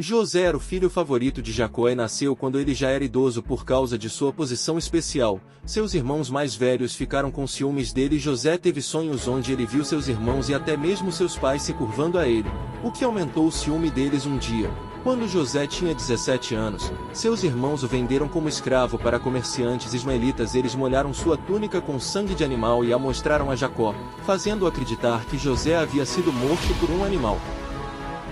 José era o filho favorito de Jacó e nasceu quando ele já era idoso por causa de sua posição especial. Seus irmãos mais velhos ficaram com ciúmes dele e José teve sonhos onde ele viu seus irmãos e até mesmo seus pais se curvando a ele, o que aumentou o ciúme deles um dia. Quando José tinha 17 anos, seus irmãos o venderam como escravo para comerciantes ismaelitas. Eles molharam sua túnica com sangue de animal e a mostraram a Jacó, fazendo-o acreditar que José havia sido morto por um animal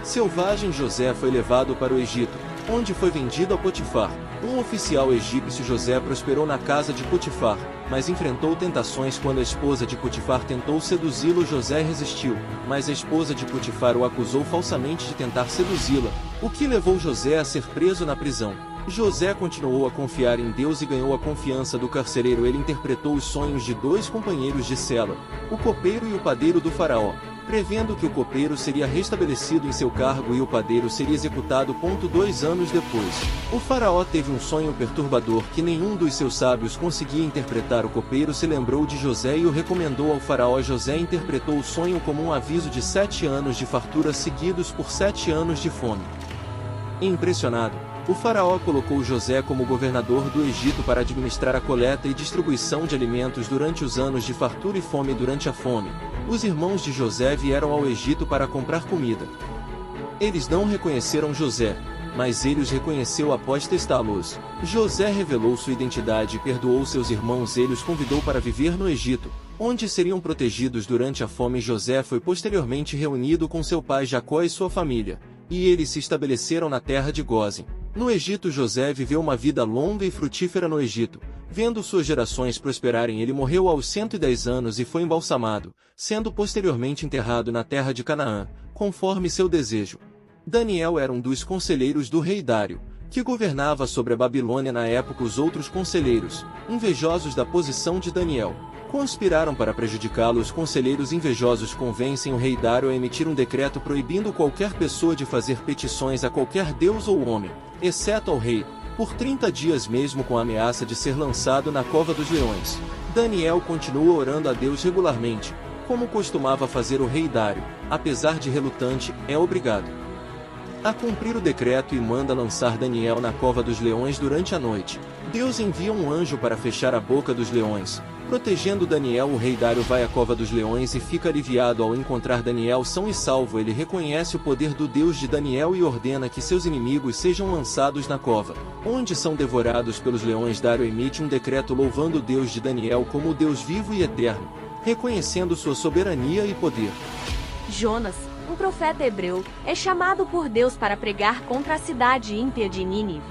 selvagem. José foi levado para o Egito, onde foi vendido a Potifar, um oficial egípcio. José prosperou na casa de Potifar, mas enfrentou tentações quando a esposa de Potifar tentou seduzi-lo. José resistiu, mas a esposa de Potifar o acusou falsamente de tentar seduzi-la, o que levou José a ser preso na prisão. José continuou a confiar em Deus e ganhou a confiança do carcereiro. Ele interpretou os sonhos de dois companheiros de cela, o copeiro e o padeiro do faraó, prevendo que o copeiro seria restabelecido em seu cargo e o padeiro seria executado. 2 anos depois, o faraó teve um sonho perturbador que nenhum dos seus sábios conseguia interpretar. O copeiro se lembrou de José e o recomendou ao faraó. José interpretou o sonho como um aviso de 7 anos de fartura seguidos por 7 anos de fome. Impressionado, o faraó colocou José como governador do Egito para administrar a coleta e distribuição de alimentos durante os anos de fartura e fome. Durante a fome, os irmãos de José vieram ao Egito para comprar comida. Eles não reconheceram José, mas ele os reconheceu após testá-los. José revelou sua identidade e perdoou seus irmãos. Ele os convidou para viver no Egito, onde seriam protegidos durante a fome. José foi posteriormente reunido com seu pai Jacó e sua família, e eles se estabeleceram na terra de Gósen. No Egito, José viveu uma vida longa e frutífera no Egito. Vendo suas gerações prosperarem, ele morreu aos 110 anos e foi embalsamado, sendo posteriormente enterrado na terra de Canaã, conforme seu desejo. Daniel era um dos conselheiros do rei Dário, que governava sobre a Babilônia na época. Os outros conselheiros, invejosos da posição de Daniel, conspiraram para prejudicá-lo. Os conselheiros invejosos convencem o rei Dário a emitir um decreto proibindo qualquer pessoa de fazer petições a qualquer deus ou homem, exceto ao rei, por 30 dias, mesmo com a ameaça de ser lançado na cova dos leões. Daniel continua orando a Deus regularmente, como costumava fazer o rei Dário. Apesar de relutante, é obrigado a cumprir o decreto e manda lançar Daniel na cova dos leões durante a noite. Deus envia um anjo para fechar a boca dos leões, protegendo Daniel. O rei Dário vai à cova dos leões e fica aliviado ao encontrar Daniel são e salvo. Ele reconhece o poder do Deus de Daniel e ordena que seus inimigos sejam lançados na cova, onde são devorados pelos leões. Dário emite um decreto louvando o Deus de Daniel como o Deus vivo e eterno, reconhecendo sua soberania e poder. Jonas, um profeta hebreu, é chamado por Deus para pregar contra a cidade ímpia de Nínive.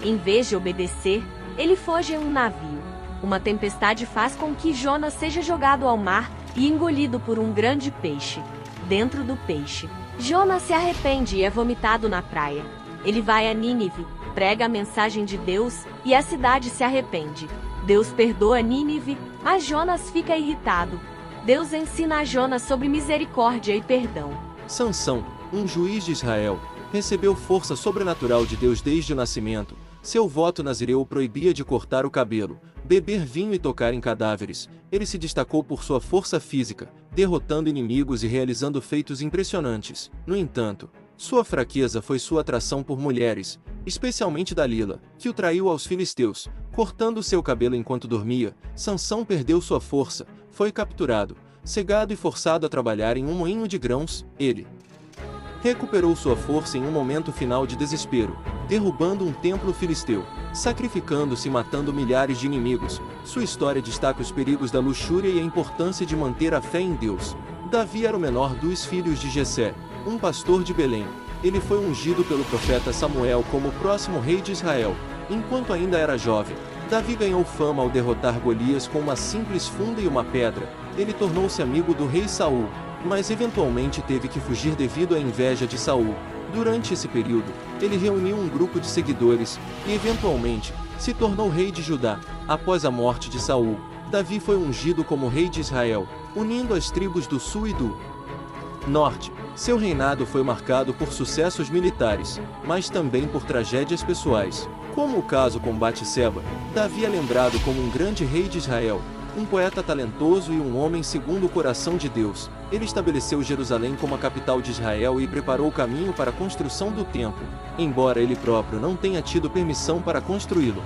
Em vez de obedecer, ele foge em um navio. Uma tempestade faz com que Jonas seja jogado ao mar e engolido por um grande peixe. Dentro do peixe, Jonas se arrepende e é vomitado na praia. Ele vai a Nínive, prega a mensagem de Deus e a cidade se arrepende. Deus perdoa Nínive, mas Jonas fica irritado. Deus ensina a Jonas sobre misericórdia e perdão. Sansão, um juiz de Israel, recebeu força sobrenatural de Deus desde o nascimento. Seu voto nazireu o proibia de cortar o cabelo, beber vinho e tocar em cadáveres. Ele se destacou por sua força física, derrotando inimigos e realizando feitos impressionantes. No entanto, sua fraqueza foi sua atração por mulheres, especialmente Dalila, que o traiu aos filisteus, cortando seu cabelo enquanto dormia. Sansão perdeu sua força, foi capturado, cegado e forçado a trabalhar em um moinho de grãos. Ele recuperou sua força em um momento final de desespero, derrubando um templo filisteu, sacrificando-se e matando milhares de inimigos. Sua história destaca os perigos da luxúria e a importância de manter a fé em Deus. Davi era o menor dos filhos de Jessé, um pastor de Belém. Ele foi ungido pelo profeta Samuel como o próximo rei de Israel. Enquanto ainda era jovem, Davi ganhou fama ao derrotar Golias com uma simples funda e uma pedra. Ele tornou-se amigo do rei Saul, mas eventualmente teve que fugir devido à inveja de Saul. Durante esse período, ele reuniu um grupo de seguidores e eventualmente se tornou rei de Judá. Após a morte de Saul, Davi foi ungido como rei de Israel, unindo as tribos do sul e do norte. Seu reinado foi marcado por sucessos militares, mas também por tragédias pessoais. Como o caso com Batseba, Davi é lembrado como um grande rei de Israel, um poeta talentoso e um homem segundo o coração de Deus, ele estabeleceu Jerusalém como a capital de Israel e preparou o caminho para a construção do templo, embora ele próprio não tenha tido permissão para construí-lo.